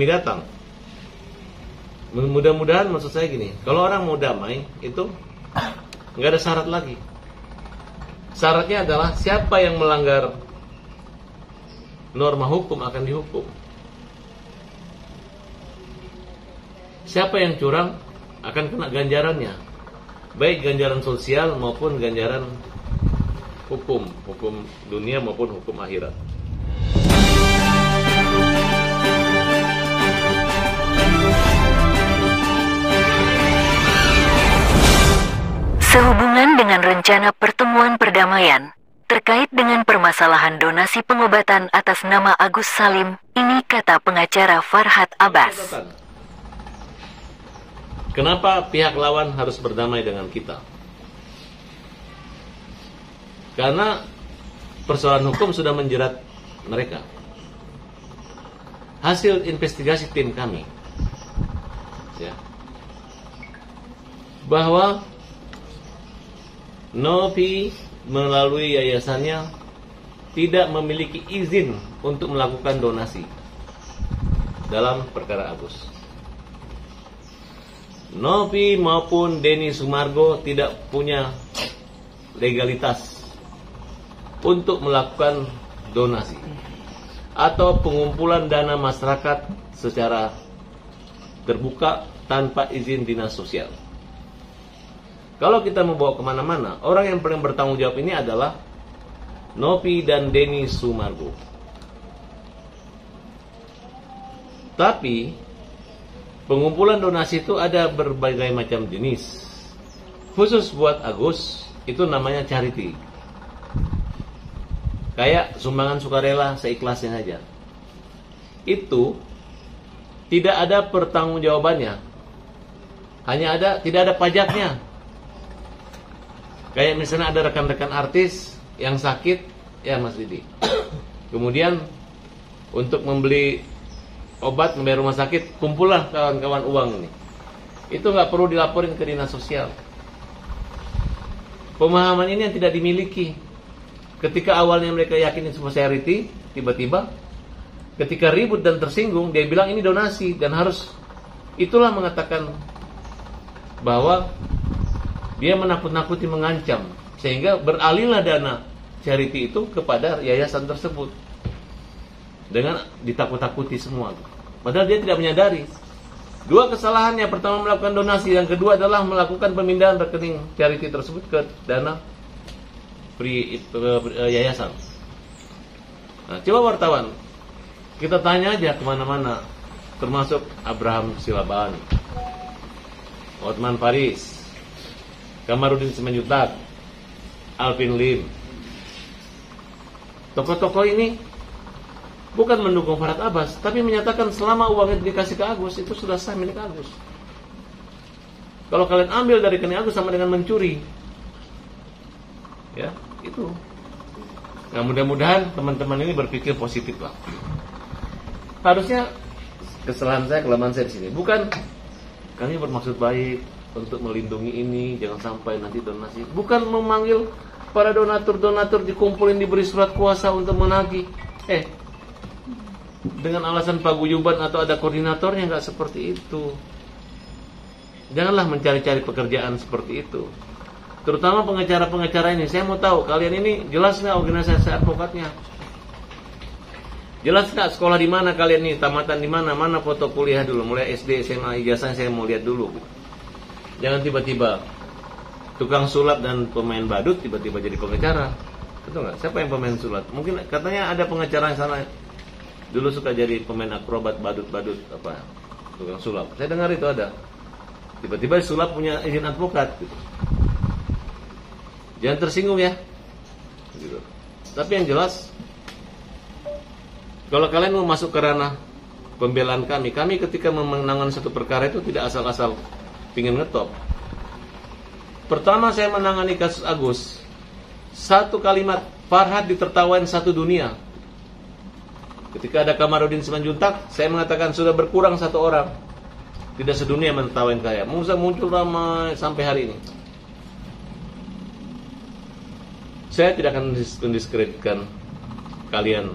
kami datang. Mudah-mudahan, maksud saya gini, kalau orang mau damai itu nggak ada syarat lagi. Syaratnya adalah siapa yang melanggar norma hukum akan dihukum. Siapa yang curang akan kena ganjarannya, baik ganjaran sosial maupun ganjaran hukum dunia maupun hukum akhirat. Sehubungan dengan rencana pertemuan perdamaian terkait dengan permasalahan donasi pengobatan atas nama Agus Salim, ini kata pengacara Farhat Abbas. Kenapa pihak lawan harus berdamai dengan kita? Karena persoalan hukum sudah menjerat mereka. Hasil investigasi tim kami, ya, bahwa Novi melalui yayasannya tidak memiliki izin untuk melakukan donasi dalam perkara Agus. Novi maupun Denny Sumargo tidak punya legalitas untuk melakukan donasi atau pengumpulan dana masyarakat secara terbuka tanpa izin dinas sosial. Kalau kita membawa kemana-mana, orang yang paling bertanggung jawab ini adalah Novi dan Denny Sumargo. Tapi pengumpulan donasi itu ada berbagai macam jenis. Khusus buat Agus, itu namanya charity. Kayak sumbangan sukarela seikhlasnya saja. Itu tidak ada pertanggungjawabannya. Tidak ada pajaknya. Kayak misalnya ada rekan-rekan artis yang sakit, ya Mas Didi. Kemudian untuk membeli obat, membayar rumah sakit, kumpullah kawan-kawan uang ini. Itu nggak perlu dilaporin ke dinas sosial. Pemahaman ini yang tidak dimiliki. Ketika awalnya mereka yakin ini semua charity, tiba-tiba ketika ribut dan tersinggung, dia bilang ini donasi dan harus. Itulah mengatakan bahwa dia menakut-nakuti, mengancam, sehingga beralihlah dana charity itu kepada yayasan tersebut dengan ditakut-takuti semua. Padahal dia tidak menyadari. Dua kesalahannya, pertama melakukan donasi, yang kedua adalah melakukan pemindahan rekening charity tersebut ke dana yayasan. Nah, coba wartawan, kita tanya aja kemana-mana, termasuk Abraham Silaban, Otman Faris, Kamarudin Simanjuntak, Alvin Lim. Tokoh-tokoh ini bukan mendukung Farhat Abbas, tapi menyatakan selama uangnya dikasih ke Agus, itu sudah sah milik Agus. Kalau kalian ambil dari rekening Agus sama dengan mencuri. Ya, itu. Nah, mudah-mudahan teman-teman ini berpikir positif lah. Harusnya kesalahan saya, kelemahan saya di sini. Bukan kami bermaksud baik untuk melindungi ini, jangan sampai nanti donasi. Bukan memanggil para donatur-donatur dikumpulin, diberi surat kuasa untuk menagih. Dengan alasan paguyuban atau ada koordinatornya, nggak seperti itu. Janganlah mencari-cari pekerjaan seperti itu. Terutama pengacara-pengacara ini. Saya mau tahu, kalian ini jelas nggak organisasi advokatnya? Jelas nggak sekolah di mana kalian ini, tamatan di mana, mana foto kuliah dulu, mulai SD, SMA, ijazah saya mau lihat dulu. Jangan tiba-tiba tukang sulap dan pemain badut tiba-tiba jadi pengacara. Betul nggak? Siapa yang pemain sulap? Mungkin katanya ada pengacara yang sana dulu suka jadi pemain akrobat, badut-badut apa, tukang sulap. Saya dengar itu ada. Tiba-tiba sulap punya izin advokat gitu. Jangan tersinggung ya gitu. Tapi yang jelas, kalau kalian mau masuk ke ranah pembelaan kami ketika memenangkan satu perkara itu tidak asal-asal pingin ngetop. Pertama saya menangani kasus Agus, satu kalimat Farhat ditertawain satu dunia. Ketika ada Kamarudin Simanjuntak, saya mengatakan sudah berkurang satu orang, tidak sedunia menertawain saya. Muncul ramai sampai hari ini. Saya tidak akan mendiskreditkan kalian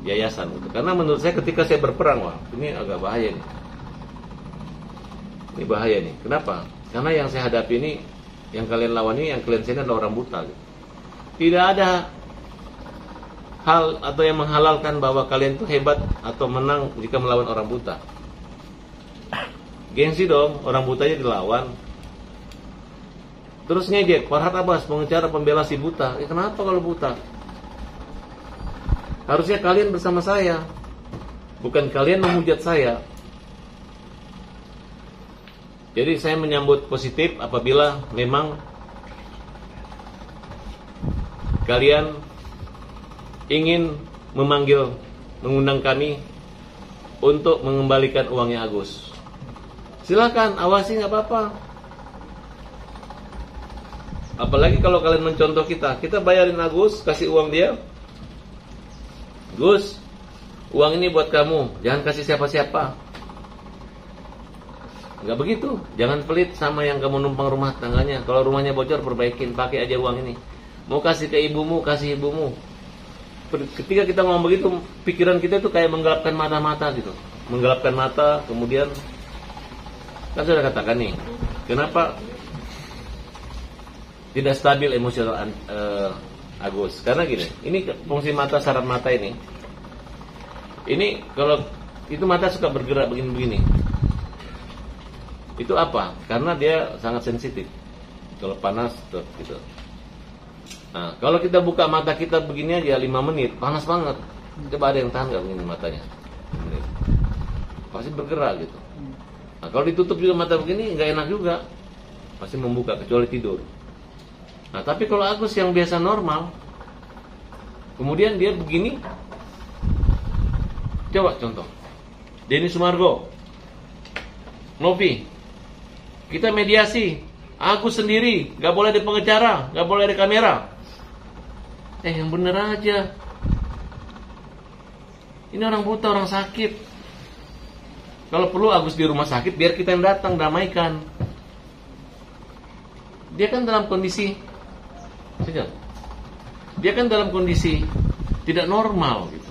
yayasan gitu. Karena menurut saya ketika saya berperang, wah ini agak bahaya nih. Ini bahaya nih. Kenapa? Karena yang saya hadapi ini, yang kalian lawan ini, yang kalian sini adalah orang buta gitu. Tidak ada hal atau yang menghalalkan bahwa kalian itu hebat atau menang jika melawan orang buta. Gengsi dong, orang butanya dilawan. Terus ngejek, Farhat Abbas, pengacara pembela si buta. Kenapa kalau buta? Harusnya kalian bersama saya, bukan kalian menghujat saya. Jadi saya menyambut positif apabila memang kalian ingin mengundang kami untuk mengembalikan uangnya Agus. Silakan, awasi, nggak apa-apa. Apalagi kalau kalian mencontoh kita bayarin Agus, kasih uang dia. Gus, uang ini buat kamu, jangan kasih siapa-siapa. Enggak begitu, jangan pelit sama yang kamu numpang rumah tangganya. Kalau rumahnya bocor, perbaikin, pakai aja uang ini. Mau kasih ke ibumu, kasih ibumu. Ketika kita ngomong begitu, pikiran kita itu kayak menggelapkan mata-mata gitu. Menggelapkan mata, kemudian kan sudah katakan nih, kenapa tidak stabil emosional Agus? Karena gini, ini fungsi mata, saraf mata ini kalau itu mata suka bergerak begini-begini. Itu apa? Karena dia sangat sensitif. Kalau panas tuh gitu. Nah, kalau kita buka mata kita begini aja 5 menit, panas banget. Coba ada yang tahan nggak begini matanya? Pasti bergerak gitu. Nah, kalau ditutup juga mata begini nggak enak juga. Pasti membuka kecuali tidur. Nah, tapi kalau Agus yang biasa normal, kemudian dia begini, coba contoh, Denny Sumargo, Novi, kita mediasi, Agus sendiri, gak boleh ada pengacara, gak boleh ada kamera. Yang bener aja. Ini orang buta, orang sakit. Kalau perlu Agus di rumah sakit, biar kita yang datang, damaikan. Dia kan dalam kondisi, dia kan dalam kondisi tidak normal gitu.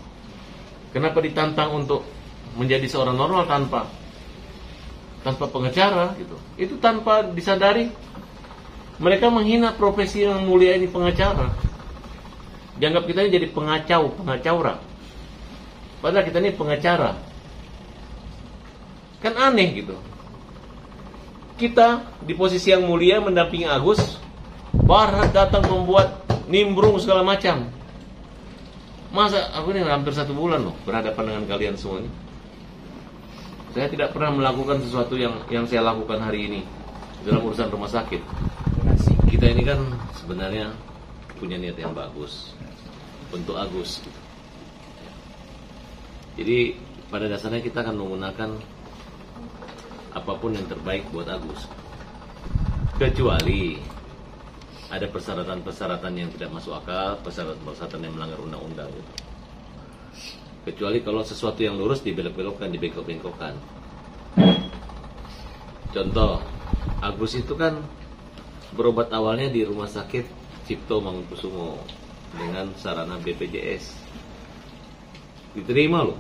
Kenapa ditantang untuk menjadi seorang normal tanpa pengacara gitu? Itu tanpa disadari mereka menghina profesi yang mulia ini, pengacara. Dianggap kita ini jadi pengacaura. Padahal kita ini pengacara. Kan aneh gitu. Kita di posisi yang mulia mendampingi Agus, Farhat datang membuat nimbrung segala macam. Masa aku ini hampir 1 bulan loh berhadapan dengan kalian semua ini. Saya tidak pernah melakukan sesuatu yang saya lakukan hari ini dalam urusan rumah sakit. Kita ini kan sebenarnya punya niat yang bagus untuk Agus. Jadi pada dasarnya kita akan menggunakan apapun yang terbaik buat Agus. Kecuali ada persyaratan-persyaratan yang tidak masuk akal, persyaratan-persyaratan yang melanggar undang-undang. Kecuali kalau sesuatu yang lurus dibelok-belokkan, dibengkok-bengkokkan. Contoh, Agus itu kan berobat awalnya di Rumah Sakit Cipto Mangunkusumo dengan sarana BPJS. Diterima loh.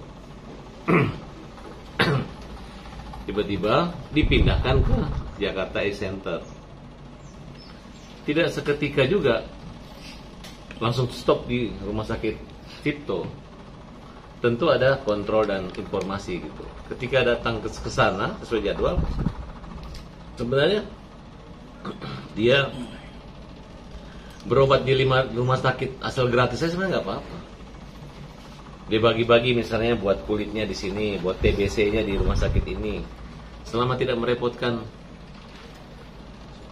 Tiba-tiba dipindahkan ke Jakarta Eye Center. Tidak seketika juga langsung stop di Rumah Sakit Cipto. Tentu ada kontrol dan informasi gitu. Ketika datang ke sana sesuai jadwal, sebenarnya dia berobat di 5 rumah sakit asal gratis saya sebenarnya nggak apa-apa. Dia bagi-bagi misalnya buat kulitnya di sini, buat TBC-nya di rumah sakit ini. Selama tidak merepotkan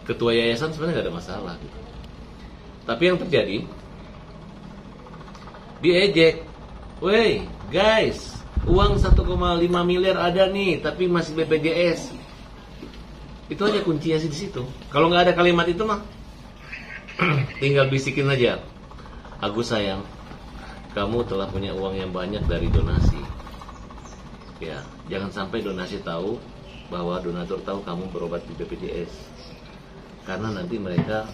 ketua yayasan sebenarnya nggak ada masalah gitu. Tapi yang terjadi diejek, woi guys, uang 1,5 miliar ada nih, tapi masih BPJS. Itu aja kuncinya sih di situ. Kalau nggak ada kalimat itu mah, tinggal bisikin aja, Agus sayang, kamu telah punya uang yang banyak dari donasi. Ya, jangan sampai donasi tahu bahwa donatur tahu kamu berobat di BPJS. Karena nanti mereka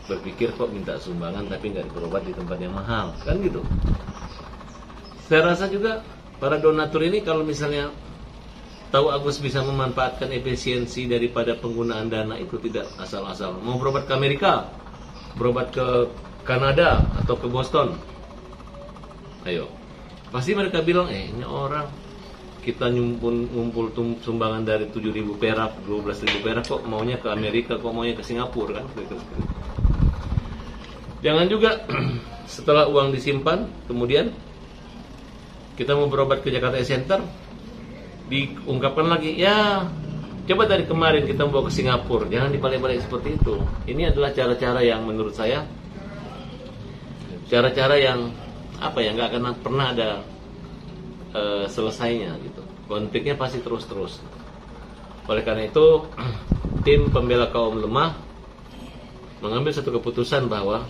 berpikir kok minta sumbangan tapi nggak berobat di tempat yang mahal, kan gitu. Saya rasa juga para donatur ini kalau misalnya tahu Agus bisa memanfaatkan efisiensi daripada penggunaan dana itu, tidak asal-asal mau berobat ke Amerika, berobat ke Kanada atau ke Boston. Ayo, pasti mereka bilang, ini orang kita ngumpul sumbangan dari 7.000 perak, 12.000 perak, kok maunya ke Amerika, kok maunya ke Singapura kan? Jangan juga setelah uang disimpan, kemudian kita mau berobat ke Jakarta Center, diungkapkan lagi, ya coba dari kemarin kita mau ke Singapura, jangan dibalik-balik seperti itu. Ini adalah cara-cara yang menurut saya, cara-cara yang nggak akan pernah ada selesainya gitu. Konfliknya pasti terus-terus. Oleh karena itu, tim pembela kaum lemah mengambil satu keputusan bahwa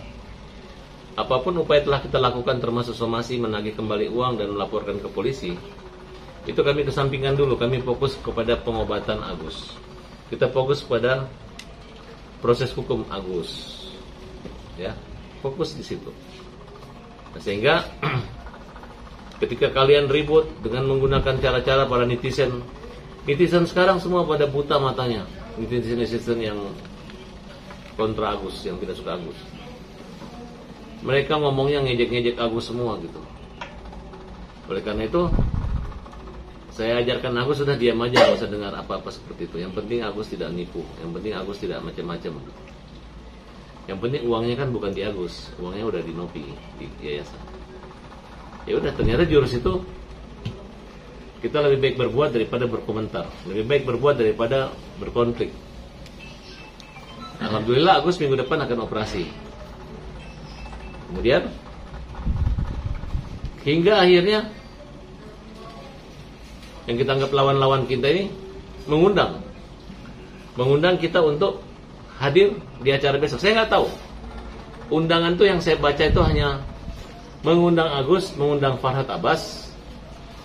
apapun upaya telah kita lakukan, termasuk somasi, menagih kembali uang dan melaporkan ke polisi, itu kami kesampingkan dulu. Kami fokus kepada pengobatan Agus. Kita fokus pada proses hukum Agus, ya, fokus di situ. Nah, sehingga ketika kalian ribut dengan menggunakan cara-cara para netizen sekarang semua pada buta matanya, netizen yang kontra Agus, yang tidak suka Agus. Mereka ngomongnya ngejek-ngejek Agus semua gitu. Oleh karena itu, saya ajarkan Agus sudah diam aja, nggak usah dengar apa-apa seperti itu. Yang penting Agus tidak nipu, yang penting Agus tidak macam-macam. Yang penting uangnya kan bukan di Agus, uangnya udah di Nopi, di yayasan. Ya udah, ternyata jurus itu kita lebih baik berbuat daripada berkomentar, lebih baik berbuat daripada berkonflik. Alhamdulillah Agus minggu depan akan operasi. Kemudian hingga akhirnya yang kita anggap lawan-lawan kita ini mengundang kita untuk hadir di acara besok. Saya nggak tahu, undangan tuh yang saya baca itu hanya mengundang Agus, mengundang Farhad Abbas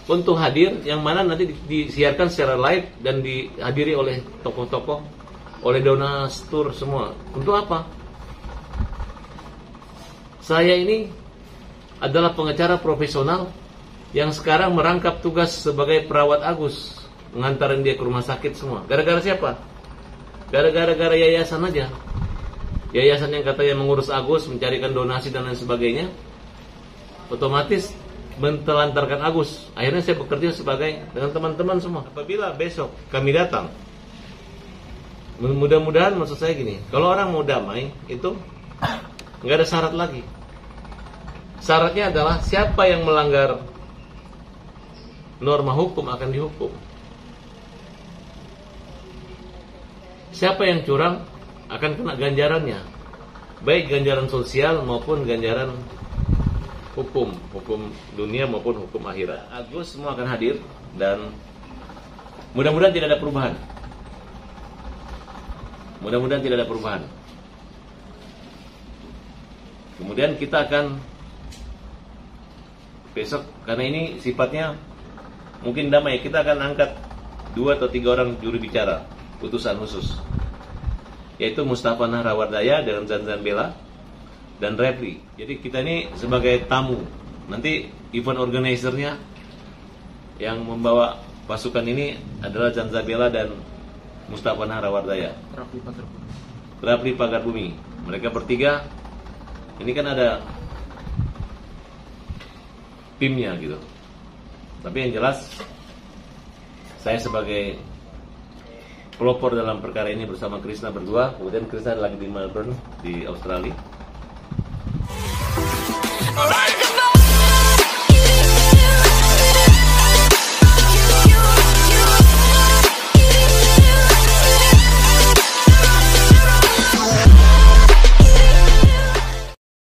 untuk hadir, yang mana nanti disiarkan secara live dan dihadiri oleh tokoh-tokoh, oleh donatur semua. Untuk apa? Saya ini adalah pengacara profesional yang sekarang merangkap tugas sebagai perawat Agus, mengantarin dia ke rumah sakit semua. Gara-gara siapa? Gara-gara yayasan aja. Yayasan yang katanya mengurus Agus, mencarikan donasi dan lain sebagainya, otomatis mentelantarkan Agus. Akhirnya saya bekerja dengan teman-teman semua. Apabila besok kami datang, mudah-mudahan, maksud saya gini, kalau orang mau damai itu nggak ada syarat lagi. Syaratnya adalah siapa yang melanggar norma hukum akan dihukum. Siapa yang curang akan kena ganjarannya, baik ganjaran sosial maupun ganjaran hukum dunia maupun hukum akhirat. Agus semua akan hadir dan mudah-mudahan tidak ada perubahan. Mudah-mudahan tidak ada perubahan. Kemudian kita akan besok, karena ini sifatnya mungkin damai, kita akan angkat 2 atau 3 orang juru bicara, utusan khusus, yaitu Mustafa Nahrawardaya dan Zanzan Bella dan Refli. Jadi kita ini sebagai tamu. Nanti event organizer-nya yang membawa pasukan ini adalah Zanzan Bella dan Mustafa Nahrawardaya, Rafli Pagarbumi. Mereka bertiga ini kan ada timnya gitu. Tapi yang jelas saya sebagai pelopor dalam perkara ini bersama Krishna berdua. Kemudian Krishna lagi di Melbourne di Australia.